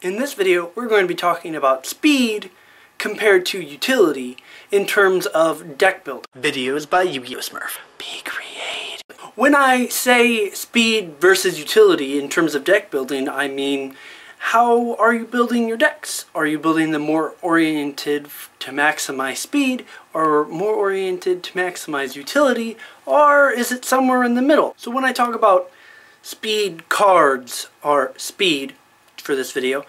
In this video, we're going to be talking about speed compared to utility in terms of deck build. Videos by YGOSmurf. Be creative. When I say speed versus utility in terms of deck building, I mean, how are you building your decks? Are you building them more oriented to maximize speed, or more oriented to maximize utility, or is it somewhere in the middle? So when I talk about speed cards, or speed for this video,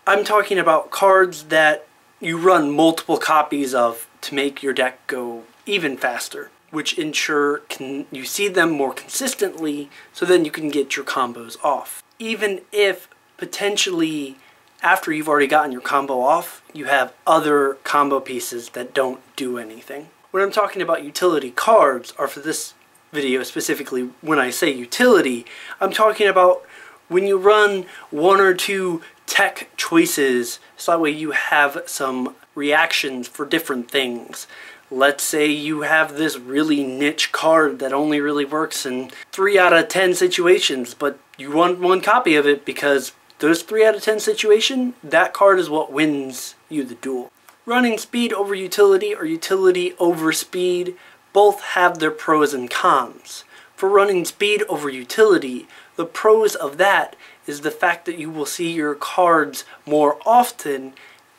I'm talking about cards that you run multiple copies of to make your deck go even faster, which ensure you see them more consistently, so then you can get your combos off. Even if potentially after you've already gotten your combo off, you have other combo pieces that don't do anything. When I'm talking about utility cards, or for this video specifically when I say utility, I'm talking about when you run one or two tech choices, so that way you have some reactions for different things. Let's say you have this really niche card that only really works in 3 out of 10 situations, but you want one copy of it because those 3 out of 10 situations, that card is what wins you the duel. Running speed over utility or utility over speed both have their pros and cons. For running speed over utility, the pros of that is the fact that you will see your cards more often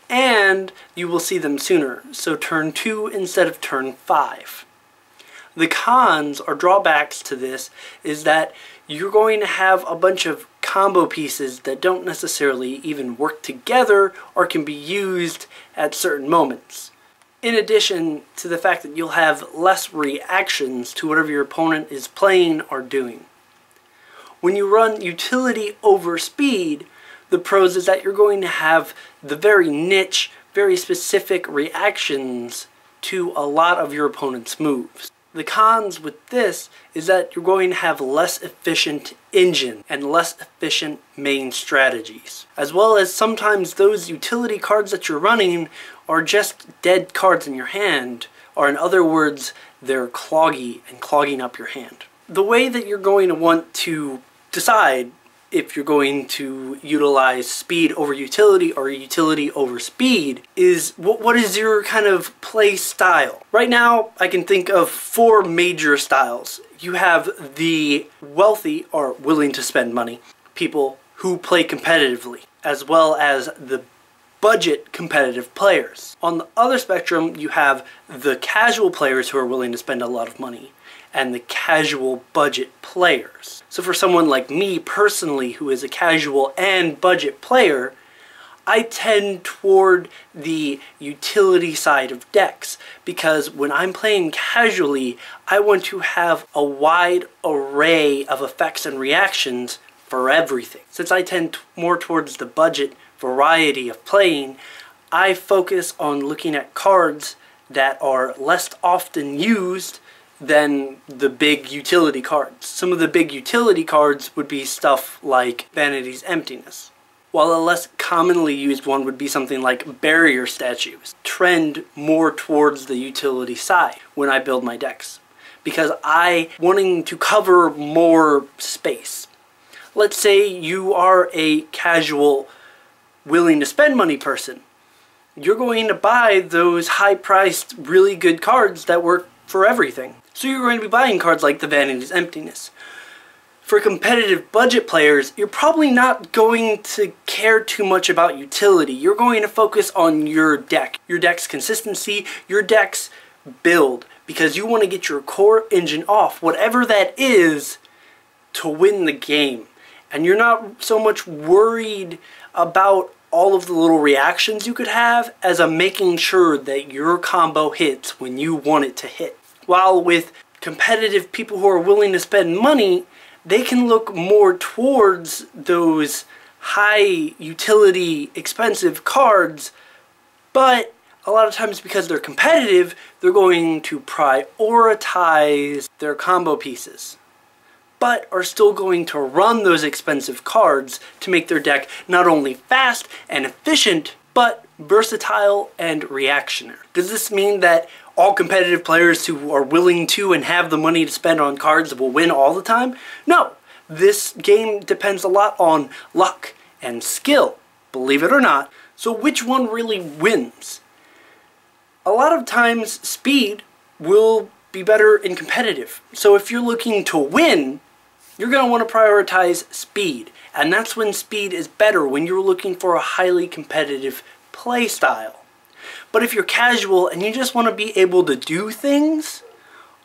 and you will see them sooner, so turn 2 instead of turn 5. The cons or drawbacks to this is that you're going to have a bunch of combo pieces that don't necessarily even work together or can be used at certain moments. In addition to the fact that you'll have less reactions to whatever your opponent is playing or doing. When you run utility over speed, the pros is that you're going to have the very niche, very specific reactions to a lot of your opponent's moves. The cons with this is that you're going to have less efficient engine and less efficient main strategies. As well as sometimes those utility cards that you're running are just dead cards in your hand, or in other words, they're cloggy and clogging up your hand. The way that you're going to want to decide if you're going to utilize speed over utility or utility over speed is what is your kind of play style. Right now I can think of 4 major styles. You have the wealthy or willing to spend money people who play competitively, as well as the budget competitive players. On the other spectrum, you have the casual players who are willing to spend a lot of money, and the casual budget players. So for someone like me personally, who is a casual and budget player, I tend toward the utility side of decks, because when I'm playing casually, I want to have a wide array of effects and reactions for everything. Since I tend more towards the budget variety of playing, I focus on looking at cards that are less often used than the big utility cards. Some of the big utility cards would be stuff like Vanity's Emptiness, while a less commonly used one would be something like Barrier Statues. Trend more towards the utility side when I build my decks, because I wanting to cover more space. Let's say you are a casual willing to spend money person. You're going to buy those high-priced, really good cards that work for everything. So you're going to be buying cards like the Vanity's Emptiness. For competitive budget players, you're probably not going to care too much about utility. You're going to focus on your deck, your deck's consistency, your deck's build, because you want to get your core engine off, whatever that is, to win the game. And you're not so much worried about all of the little reactions you could have as a making sure that your combo hits when you want it to hit. While with competitive people who are willing to spend money, they can look more towards those high utility expensive cards, but a lot of times because they're competitive, they're going to prioritize their combo pieces, but are still going to run those expensive cards to make their deck not only fast and efficient, but versatile and reactionary. Does this mean that all competitive players who are willing to and have the money to spend on cards will win all the time? No. This game depends a lot on luck and skill. believe it or not. So which one really wins? A lot of times speed will be better in competitive. So if you're looking to win, you're going to want to prioritize speed. And that's when speed is better, when you're looking for a highly competitive play style. But if you're casual and you just want to be able to do things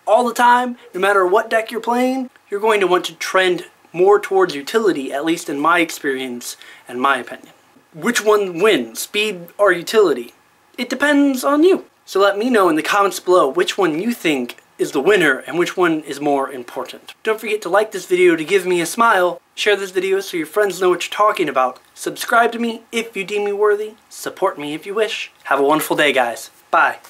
all the time, no matter what deck you're playing, you're going to want to trend more towards utility, at least in my experience and my opinion. Which one wins, speed or utility? It depends on you. So let me know in the comments below which one you think is the winner and which one is more important. Don't forget to like this video to give me a smile, share this video so your friends know what you're talking about, subscribe to me if you deem me worthy, support me if you wish. Have a wonderful day, guys. Bye.